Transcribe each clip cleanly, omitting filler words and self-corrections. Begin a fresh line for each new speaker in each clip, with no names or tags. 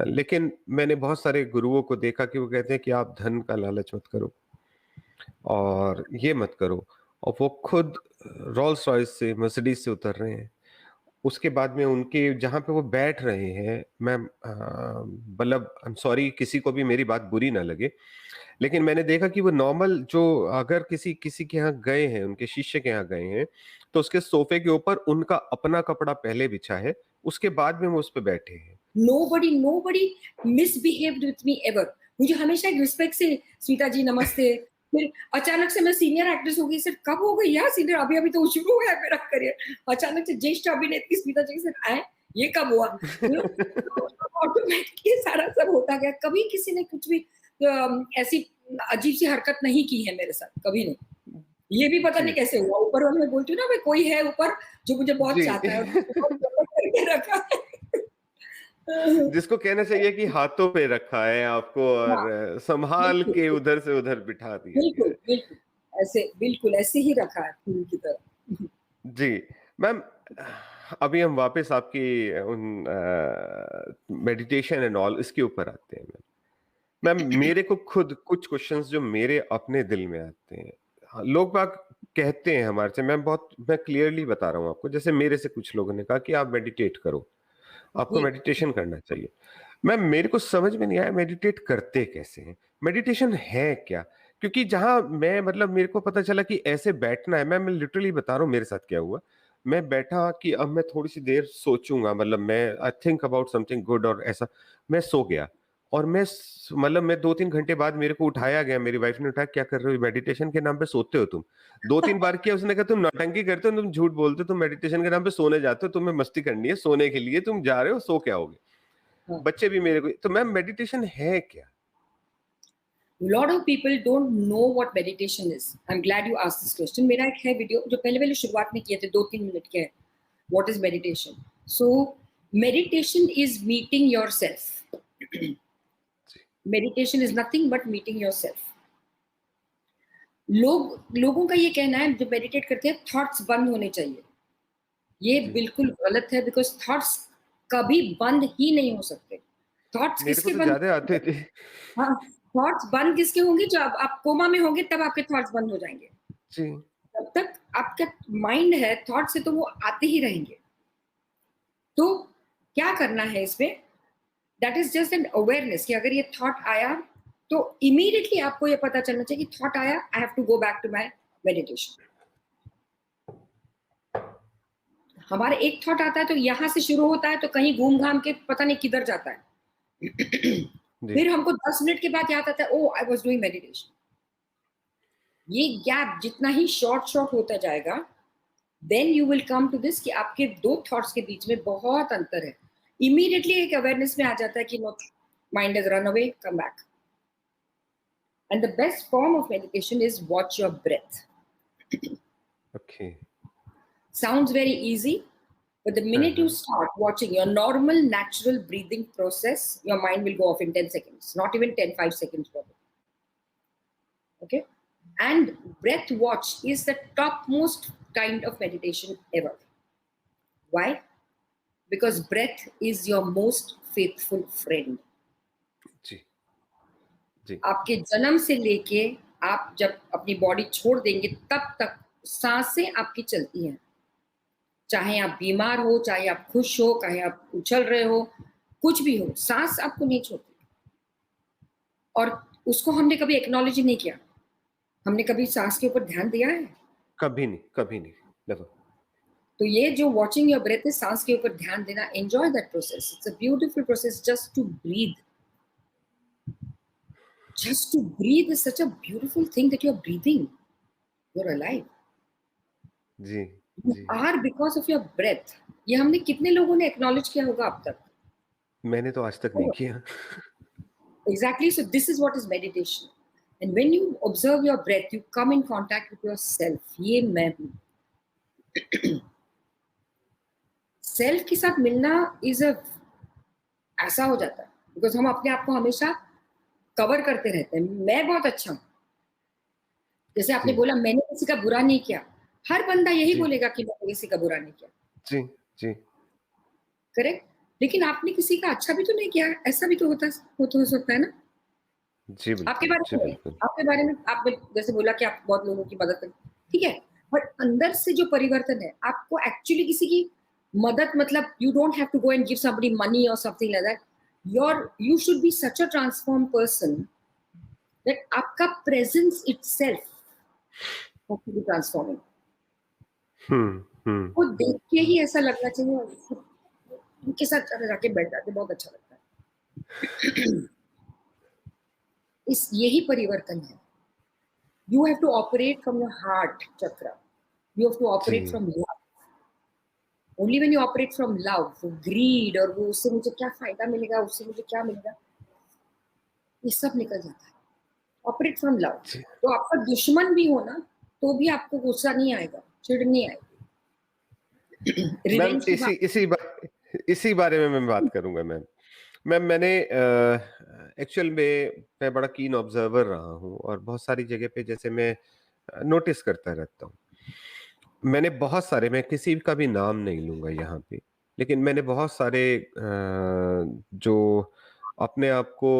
लेकिन मैंने बहुत सारे गुरुओं को देखा कि वो कहते हैं कि आप धन का लालच मत करो और ये मत करो, और वो खुद रोल्स रॉयस से, मर्सिडीज से उतर रहे हैं। उसके बाद में उनके जहाँ पे वो बैठ रहे हैं, मैं मतलब आई एम सॉरी, किसी को भी मेरी बात बुरी ना लगे, लेकिन मैंने देखा कि वो नॉर्मल जो, अगर किसी किसी के यहाँ गए हैं, उनके शिष्य के यहाँ गए हैं, तो उसके सोफे के ऊपर उनका अपना कपड़ा पहले बिछा है, उसके बाद में वो उस पे बैठे हैं।
Nobody misbehaved with me ever. मुझे हमेशा एक रिस्पेक्ट से स्मिता जी नमस्ते। फिर अचानक से मैं सीनियर एक्ट्रेस हो गई। सर कब हो गई यार सीनियर? अभी अभी तो शुरू हुआ है मेरा करियर। अचानक से ज्येष्ठ अभिनेत्री स्मिता जी सर आए, ये कब हुआ? ऑटोमेटिकली सारा सब होता गया। कभी किसी ने कुछ भी ऐसी अजीब सी हरकत नहीं की है मेरे साथ, कभी नहीं। ये भी पता नहीं
जी,
कैसे हुआ। ऊपर वाले मैं बोलती हूँ ना, भाई कोई है ऊपर जो मुझे बहुत
जी।
चाहता है और बहुत protect करके रखा है।
जिसको कहना चाहिए कि हाथों पे रखा है आपको और
हाँ,
संभाल
बिल्कुल,
के उधर से उधर बिठा दिया गया
बिल्कुल,
है।
बिल्कुल। ऐसे बिल्कुल ऐसे ही रखा है फूल की तरह।
जी, मैम, अभी हम वापस आपकी उन मेडिटेशन एंड ऑल इसके ऊपर आते हैं मैम। मैम, मेरे को खुद कुछ क्वेश्चंस जो मेरे अपने दिल में आते हैं, हाँ, लोग बाग कहते हैं हमारे से, मैं क्लियरली बता रहा हूँ आपको, जैसे मेरे से कुछ लोगों ने कहा कि आप मेडिटेट करो, आपको
जी,
मेडिटेशन करना चाहिए। मैम, मेरे को समझ में नहीं आया मेडिटेट करते कैसे हैं, मेडिटेशन है क्या? क्योंकि जहां मैं, मतलब मेरे को पता चला कि ऐसे बैठना है, मैं लिटरली बता रहा हूँ मेरे साथ क्या हुआ। मैं बैठा कि अब मैं थोड़ी सी देर सोचूंगा, मतलब मैं I think about something good और ऐसा, मैं सो गया। और मतलब मैं 2-3 घंटे बाद मेरे को उठाया गया, मेरी वाइफ ने उठाया, क्या कर रहे हो, मेडिटेशन के नाम पे सोते हो तुम? 2-3 बार किया, उसने कहा तुम नौटंकी करते हो, तुम झूठ बोलते हो, तुम मेडिटेशन के नाम पे सोने जाते हो, तुम्हें मस्ती करनी है, सोने के लिए तुम जा रहे हो, सो क्या होगे?
हाँ।
बच्चे भी मेरे को, तो मैम मेडिटेशन है क्या?
Lot of people don't know what meditation is. I am glad you asked this question. मेरा एक है वीडियो जो पहले पहले शुरुआत में किए थे, 2-3 मिनट के है। What is meditation? So meditation is meeting yourself.
जी,
meditation is nothing but meeting yourself. लोगों का ये कहना है जो मेडिटेट करते हैं थॉट्स बंद होने चाहिए। ये
जी।
बिल्कुल गलत है, बिकॉज थॉट्स कभी बंद ही नहीं हो सकते। थॉट्स
मेरे को
किसके
तो
बंद?
ज़्यादा आते थे।
हाँ, थॉट्स बंद किसके होंगे? जो आप कोमा में होंगे तब आपके थॉट्स बंद हो जाएंगे।
जी,
जब तक आपका माइंड है थॉट से तो वो आते ही रहेंगे। तो क्या करना है इसमें? That is just an awareness कि अगर ये थॉट आया तो इमीडिएटली आपको ये पता चलना चाहिए कि थॉट आया, I have to go back to my meditation. हमारे एक थॉट आता है तो यहां से शुरू होता है तो कहीं घूम घाम के पता नहीं किधर जाता है।
जी।
फिर हमको 10 मिनट के बाद याद आता है, oh I was doing meditation. ये गैप जितना ही शॉर्ट शॉर्ट होता जाएगा, then you will come to this कि आपके दो थॉट्स के बीच में बहुत अंतर है। इमीडिएटली एक अवेयरनेस में आ जाता है कि no, mind is run away, come back. And the best form of meditation is watch your breath.
Okay.
Sounds very easy, but the
हाँ,
minute you
हाँ।
start watching your normal, natural breathing process, your mind will go off in 10 seconds, not even 10, 5 seconds probably. Okay? And breath watch is the topmost kind of meditation ever. Why? Because breath is your most faithful friend.
जी, जी,
आपके जन्म से लेके आप जब अपनी body छोड़ देंगे तब तक सांसें आपकी चलती हैं। चाहे आप बीमार हो, चाहे आप खुश हो, चाहे आप उछल रहे हो, कुछ भी हो, सांस आपको नहीं छोड़ती। और उसको हमने कभी एक्नॉलेज ही नहीं किया। हमने कभी सांस के ऊपर ध्यान दिया है?
कभी नहीं, नेवर।
तो ये जो वॉचिंग योर ब्रेथ है, सांस के ऊपर ध्यान देना, enjoy that process. It's a beautiful process. Just to breathe is such a beautiful thing that you are breathing, you are alive,
जी,
यू
जी।
Are because of your breath. ये हमने कितने लोगों ने एक्नॉलेज किया होगा अब तक?
मैंने तो आज तक नहीं किया।
Exactly. So this is what is meditation. And when you observe your breath, you come in contact with yourself. ये मैं हूँ। सेल्फ के साथ मिलना इज अ ऐसा हो जाता है बिकॉज हम अपने आप को हमेशा कवर करते रहते हैं। मैं बहुत अच्छा हूँ। जैसे आपने
जी,
बोला मैंने किसी का बुरा नहीं किया। हर बंदा यही
जी,
बोलेगा कि मैंने किसी का बुरा नहीं किया।
जी, जी,
करेक्ट? लेकिन आपने किसी का अच्छा भी तो नहीं किया, ऐसा भी तो हो सकता है ना?
जी,
आपके
बिल्कुल।
बारे
जी,
में
बिल्कुल।
आपके बारे में आपने जैसे बोला कि आप बहुत लोगों की मदद कर, ठीक है, बट अंदर से जो परिवर्तन है, आपको एक्चुअली किसी की मदद, मतलब you don't have to go and give somebody money और something like that. You should be such a transform person that आपका presence itself has to be transforming.
हुँ, हुँ।
वो देख के ही ऐसा लगना चाहिए, उनके साथ जाके बैठ जाके बहुत अच्छा लगता है। इस यही परिवर्तन है। You have to operate from your heart chakra. You have to operate
ji,
from love. Only when you operate from love, वो greed और वो उससे मुझे क्या फायदा मिलेगा, उससे मुझे क्या मिलेगा, ये सब निकल जाता है। Operate from love.
जी।
तो आपका दुश्मन भी हो ना, तो भी आपको गुस्सा नहीं आएगा, चिढ़ नहीं आएगी।
मैम
रिवेंज की बात।
इसी बारे में मैं बात करूँगा मैम। मैम मैंने एक्चुअल में मैं बड़ा कीन ऑब्जर्वर रहा हूँ और बहुत सारी जगह पे जैसे मैं नोटिस करता रहता हूँ। मैंने बहुत सारे मैं किसी का भी नाम नहीं लूँगा यहाँ पे, लेकिन मैंने बहुत सारे जो अपने आप को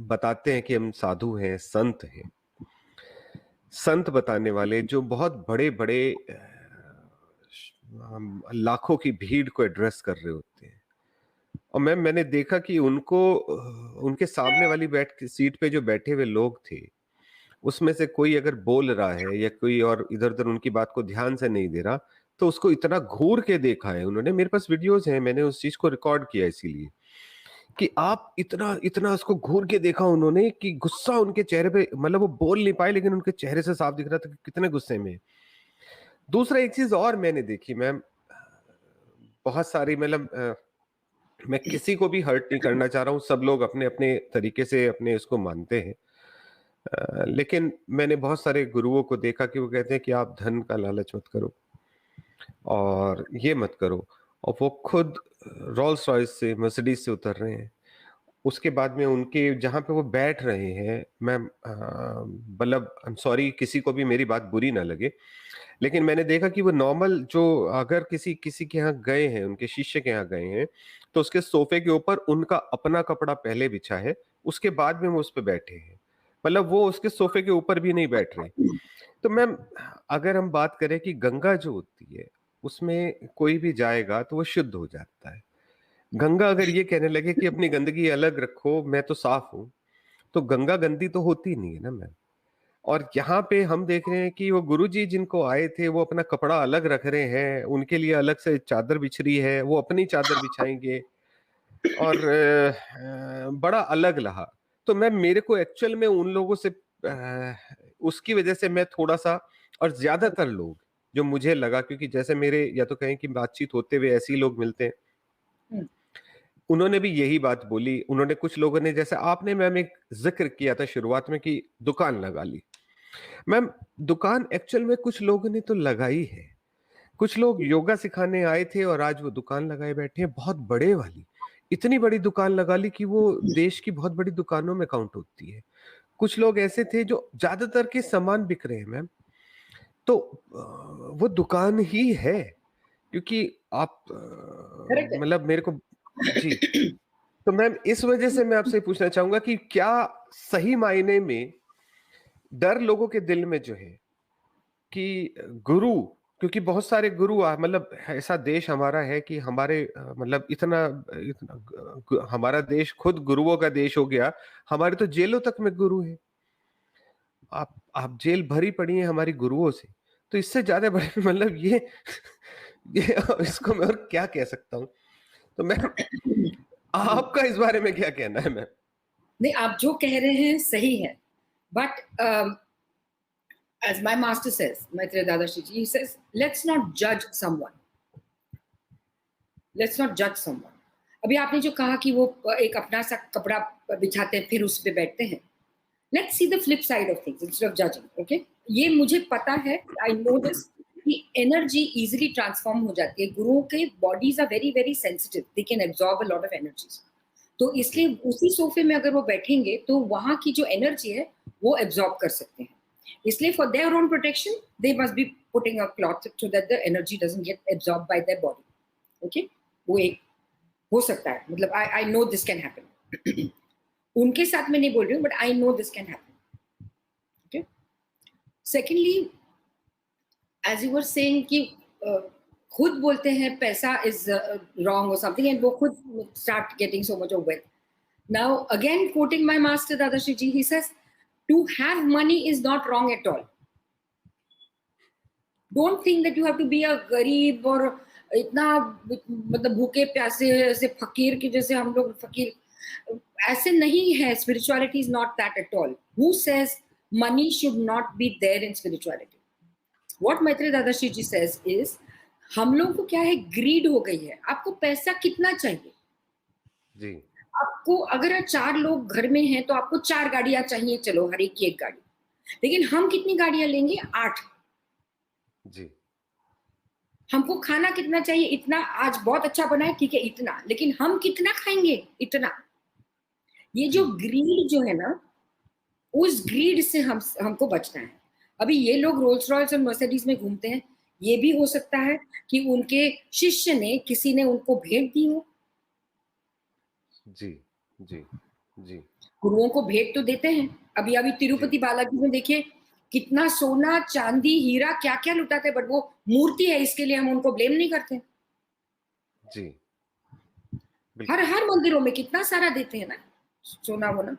बताते हैं कि हम साधु हैं, संत हैं। संत बताने वाले जो बहुत बड़े-बड़े लाखों की भीड़ को एड्रेस कर रहे होते हैं। और मैंने देखा कि उनको उनके सामने वाली सीट पे जो बैठे हुए लोग थे, उसमें से कोई अगर बोल रहा है या कोई और इधर-उधर उनकी बात को ध्यान से नहीं दे रहा, तो उसको इतना घूर के देखा है उन्होंने। मेरे पास वीडियोज़ हैं, मैंने उस चीज़ को रिकॉर्ड किया इसीलिए, कि आप इतना इतना उसको घूर के देखा उन्होंने कि गुस्सा उनके चेहरे पे, मतलब वो बोल नहीं पाए लेकिन उनके चेहरे से साफ दिख रहा था कि कितने गुस्से में हैं। दूसरा एक चीज़ और मैंने देखी मैम, बहुत सारी मतलब मैं किसी को भी हर्ट नहीं करना चाह रहा हूँ, सब लोग अपने-अपने तरीके से अपने इसको मानते हैं। लेकिन मैंने बहुत सारे गुरुओं को देखा कि वो कहते हैं कि आप धन का लालच मत करो और ये मत करो, और वो खुद रोल्स रॉयस से, मर्सिडीज़ से उतर रहे हैं। उसके बाद में उनके जहाँ पे वो बैठ रहे हैं, मैं मतलब आई एम सॉरी किसी को भी मेरी बात बुरी ना लगे, लेकिन मैंने देखा कि वो नॉर्मल जो अगर किसी किसी के यहाँ गए हैं, उनके शिष्य के यहाँ गए हैं, तो उसके सोफ़े के ऊपर उनका अपना कपड़ा पहले बिछा है, उसके बाद में वो उस पे बैठे हैं। मतलब वो उसके सोफ़े के ऊपर भी नहीं बैठ रहे। तो मैम अगर हम बात करें कि गंगा जो होती है, उसमें कोई भी जाएगा तो वो शुद्ध हो जाता है। गंगा अगर ये कहने लगे कि अपनी गंदगी अलग रखो, मैं तो साफ हूँ, तो गंगा गंदी तो होती नहीं है ना मैम। और यहाँ पे हम देख रहे हैं कि वो गुरुजी जिनको आए थे, वो अपना कपड़ा अलग रख रहे हैं, उनके लिए अलग से चादर बिछ रही है, वो अपनी चादर बिछाएँगे और बड़ा अलग रहा। तो मैम मेरे को एक्चुअल में उन लोगों से उसकी वजह से मैं थोड़ा-सा, और ज़्यादातर लोग जो मुझे लगा, क्योंकि जैसे मेरे या तो कहें कि बातचीत होते हुए ऐसे ही लोग मिलते हैं,
हुँ,
उन्होंने भी यही बात बोली। उन्होंने, कुछ लोगों ने, जैसे आपने मैम एक ज़िक्र किया था शुरुआत में कि दुकान लगा ली। मैम दुकान एक्चुअल में कुछ लोगों ने तो लगाई है। कुछ लोग योगा सिखाने आए थे और आज वो दुकान लगाए बैठे हैं बहुत बड़े वाली। इतनी बड़ी दुकान लगा ली कि वो देश की बहुत बड़ी दुकानों में काउंट होती है। कुछ लोग ऐसे थे जो ज़्यादातर के सामान बिक रहे हैं मैम। तो वो दुकान ही है, क्योंकि आप
करेक्ट है।
मतलब मेरे को, जी। तो मैम इस वजह से मैं आपसे पूछना चाहूँगा कि क्या सही मायने में डर लोगों के दिल में जो है कि गुरु, क्योंकि बहुत सारे गुरु मतलब ऐसा देश हमारा है कि हमारे मतलब इतना इतना हमारा देश खुद गुरुओं का देश हो गया। हमारे तो जेलों तक में गुरु हैं। आप जेल भरी पड़ी है हमारी गुरुओं से। तो इससे ज्यादा बड़े मतलब ये इसको मैं और क्या कह सकता हूँ। तो मैं, आपका इस बारे में क्या कहना है मैम?
नहीं, आप जो कह रहे हैं सही है, but as my master says, Maitreya Dadashi ji, he says, let's not judge someone. Let's not judge someone. अभी आपने जो कहा कि वो एक अपना सा कपड़ा बिछाते हैं फिर उस पे बैठते हैं, let's see the flip side of things instead of judging. Okay, ये मुझे पता है, आई नो दिस, कि एनर्जी इजीली ट्रांसफॉर्म हो जाती है। गुरुओं के bodies are very very sensitive, they can absorb a lot of energies. तो
जी,
इसलिए उसी सोफे में अगर वो बैठेंगे तो वहां की जो एनर्जी है वो एब्जॉर्ब कर सकते हैं। इसलिए for their own protection they must be putting a cloth so that the energy doesn't get absorb by their body. Okay, वो एक हो सकता है, मतलब I know this can happen. उनके साथ मैं नहीं बोल रही हूँ, but I know this can happen. Okay, secondly, as you were saying कि खुद बोलते हैं पैसा इज रॉन्ग और समथिंग, एंड वो खुद start getting so much of wealth. Now again quoting my master Dadashri ji, he says to have money is not wrong at all. Don't think that you have to be a गरीब और इतना मतलब भूखे प्यासे ऐसे फकीर की जैसे हम लोग फकीर, ऐसे नहीं है। Spirituality is not that at all. Who says money should not be there in spirituality? What Maitreya Dadashri ji says is, हम लोग को क्या है, ग्रीड हो गई है। आपको पैसा कितना चाहिए?
जी,
आपको अगर 4 लोग घर में हैं तो आपको 4 गाड़ियां चाहिए, चलो हर एक की एक गाड़ी। लेकिन हम कितनी गाड़ियां लेंगे? 8।
जी,
हमको खाना कितना चाहिए? इतना। आज बहुत अच्छा बना है, ठीक है, इतना। लेकिन हम कितना खाएंगे? इतना। ये
जी,
जो ग्रीड जो है ना, उस ग्रीड से हमको बचना है। अभी ये लोग रोल्स रॉयस और मर्सिडीज में घूमते हैं, ये भी हो सकता है कि उनके शिष्य ने, किसी ने उनको भेंट दी हो।
जी, जी, जी,
गुरुओं को भेंट तो देते हैं। अभी अभी
जी,
तिरुपति बालाजी में देखिए कितना सोना चांदी हीरा क्या क्या लुटाते हैं, बट वो मूर्ति है, इसके लिए हम उनको ब्लेम नहीं करते।
जी,
हर
बिल्कुल।
हर मंदिरों में कितना सारा देते हैं ना, सोना वोना।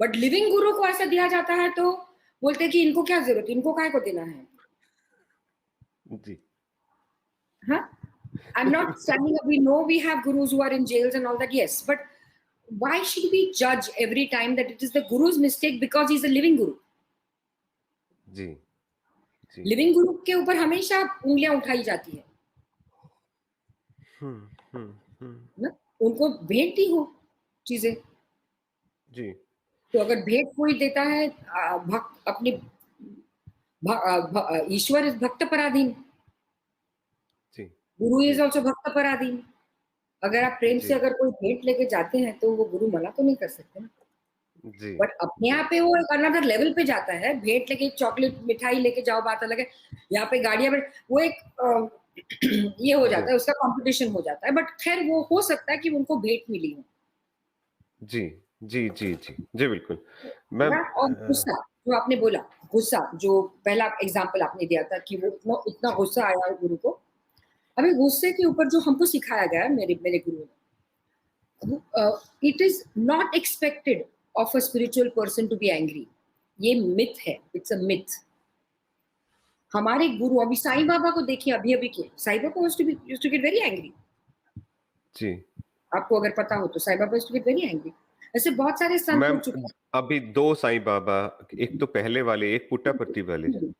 बट लिविंग गुरु को ऐसा दिया जाता है तो बोलते हैं कि इनको क्या जरूरत, इनको काय को देना है?
जी,
हाँ, I'm not standing up. We know we have gurus who are in jails and all that, yes. But why should we judge every time that it is the guru's mistake because he's a living guru?
जी, जी।
Living गुरु के ऊपर हमेशा उंगलियां उठाई जाती है
हुँ, हुँ, हुँ।
ना। उनको भेंट दी हो चीजें,
जी,
तो अगर भेंट कोई देता है भक्त अपने ईश्वर इज भक्त पराधीन,
जी,
गुरु इज
जी,
ऑल्सो भक्त पराधीन। अगर आप प्रेम से
जी,
अगर कोई भेंट लेके जाते हैं तो वो गुरु मना तो नहीं कर सकते ना।
जी,
बट अपने
जी,
आप पे वो एक अनदर लेवल पे जाता है। भेंट लेके चॉकलेट मिठाई लेके जाओ, बात अलग है। यहाँ पे गाड़ियां में वो एक ये हो
जी,
जाता है, उसका कंपटीशन हो जाता है। बट खैर वो हो सकता है कि उनको भेंट मिली हो।
जी, जी, जी, जी, जी, बिल्कुल। मैम
ना, और गुस्सा जो आपने बोला, गुस्सा जो पहला एग्जाम्पल आपने दिया था कि वो इतना इतना
जी,
गुस्सा आया गुरु को। अभी गुस्से के ऊपर जो हमको सिखाया गया है मेरे मेरे गुरु ने, it is not expected of a spiritual person to be angry. ये मिथ है, इट्स अ मिथ। हमारे गुरु अभी साईं बाबा को देखिए, अभी अभी के Sai Baba used to get very angry.
जी।
आपको अगर पता हो तो Sai Baba used to get very angry. ऐसे बहुत सारे संत हो
मैम
चुके
अभी 2 साईं बाबा, एक तो पहले वाले, एक पुट्टापर्ती वाले।
हैं।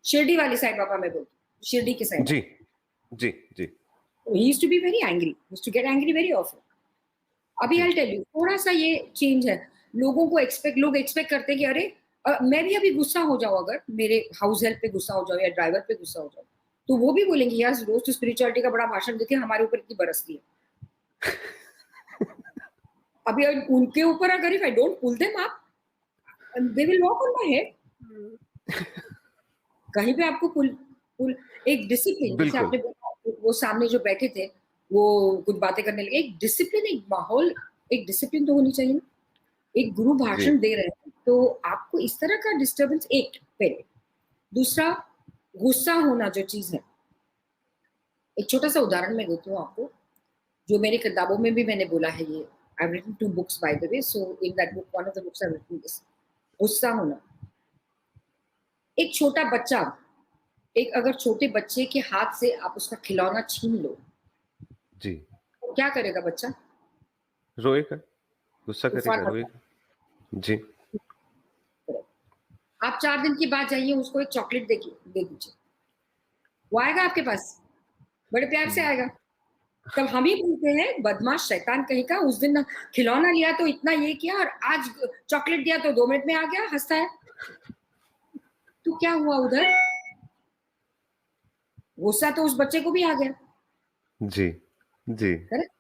शिरडी वाले साईं बाबा मैं बोलती हूँ, शिरडी के साईं
जी,
बाबा।
जी, जी,
He used to be very angry. He used to get angry very often. अभी
जी,
I'll tell you, थोड़ा सा ये चेंज है। लोग एक्सपेक्ट करते हैं कि अरे मैं भी अभी गुस्सा हो जाऊं, अगर मेरे हाउस हेल्प पे गुस्सा हो जाओ या ड्राइवर पे गुस्सा हो जाओ, तो वो भी बोलेंगे यार रोज तो स्पिरिचुअलिटी का बड़ा भाषण देते हैं, हमारे ऊपर इतनी बरसती है। अभी उनके ऊपर अगर if I don't pull them up, they will walk on my head. कहीं पे आपको पुल पुल एक डिसिप्लिन, जैसे
बिल्कुल।
आपने बोला वो सामने जो बैठे थे वो कुछ बातें करने लगे। एक डिसिप्लिन, एक माहौल, एक डिसिप्लिन तो होनी चाहिए ना। एक गुरु
जी,
भाषण दे रहे हैं तो आपको इस तरह का डिस्टरबेंस, एक पहले। दूसरा, गुस्सा होना जो चीज है, एक छोटा सा उदाहरण मैं देती हूँ आपको, जो मेरी किताबों में भी मैंने बोला है ये। I written 2 books by the way, so in that book one of the books I written this. गुस्सा होना, एक छोटा बच्चा, एक अगर छोटे बच्चे के हाथ से आप उसका खिलौना छीन लो,
जी।
तो क्या करेगा बच्चा?
रोएगा, गुस्सा
तूफान
करेगा,
मचा
रोएगा। जी,
देगा। आप 4 दिन के बाद जाइए उसको एक चॉकलेट दे दीजिए, वो आएगा आपके पास, बड़े प्यार से
हुँ,
आएगा। तब हम ही बोलते हैं बदमाश शैतान कहीं का, उस दिन खिलौना लिया तो इतना ये किया और आज चॉकलेट दिया तो 2 मिनट में आ गया, हंसता है। तो क्या हुआ उधर? गुस्सा तो उस बच्चे को भी आ गया।
जी, जी,
करेक्ट।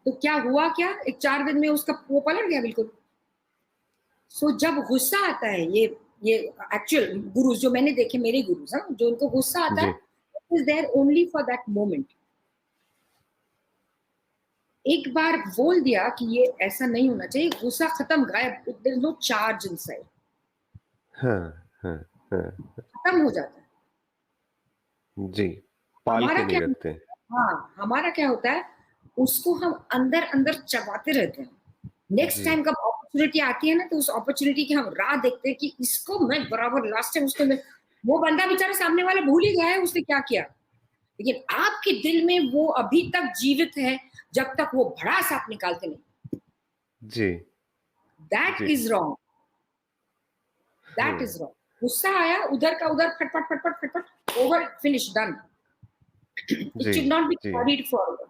तो क्या हुआ, क्या एक 4 दिन में उसका वो पलट गया बिल्कुल। सो जब गुस्सा आता है, ये एक्चुअल गुरुज जो मैंने देखे, मेरे गुरुज, हाँ, जो उनको गुस्सा आता
जी,
है, is there only for that moment. एक बार बोल दिया कि ये ऐसा नहीं होना चाहिए, गुस्सा खत्म, गायब, there is no charge inside,
हाँ, हाँ, हाँ।
खत्म हो जाता है।
जी, पाल
हमारा
के नहीं
क्या,
रखते।
हाँ, हमारा क्या होता है, उसको हम अंदर-अंदर चबाते रहते हैं। नेक्स्ट
जी,
टाइम कब अपॉर्च्युनिटी आती है ना, तो उस अपॉर्च्युनिटी की हम राह देखते हैं कि इसको मैं बराबर लास्ट टाइम उसको मैं, वो बंदा बेचारा सामने वाला भूल ही गया है उसने क्या किया। लेकिन आपके दिल में वो अभी तक जीवित है, जब तक वो भड़ास आप निकालते नहीं।
जी,
दैट
जी।
Is wrong,
hmm,
that is wrong. गुस्सा आया, उधर का उधर, फटफट, फटफट, फटफट, ओवर, फिनिश, डन।
जी,
इट शुड नॉट बी
जी।
Carried forward.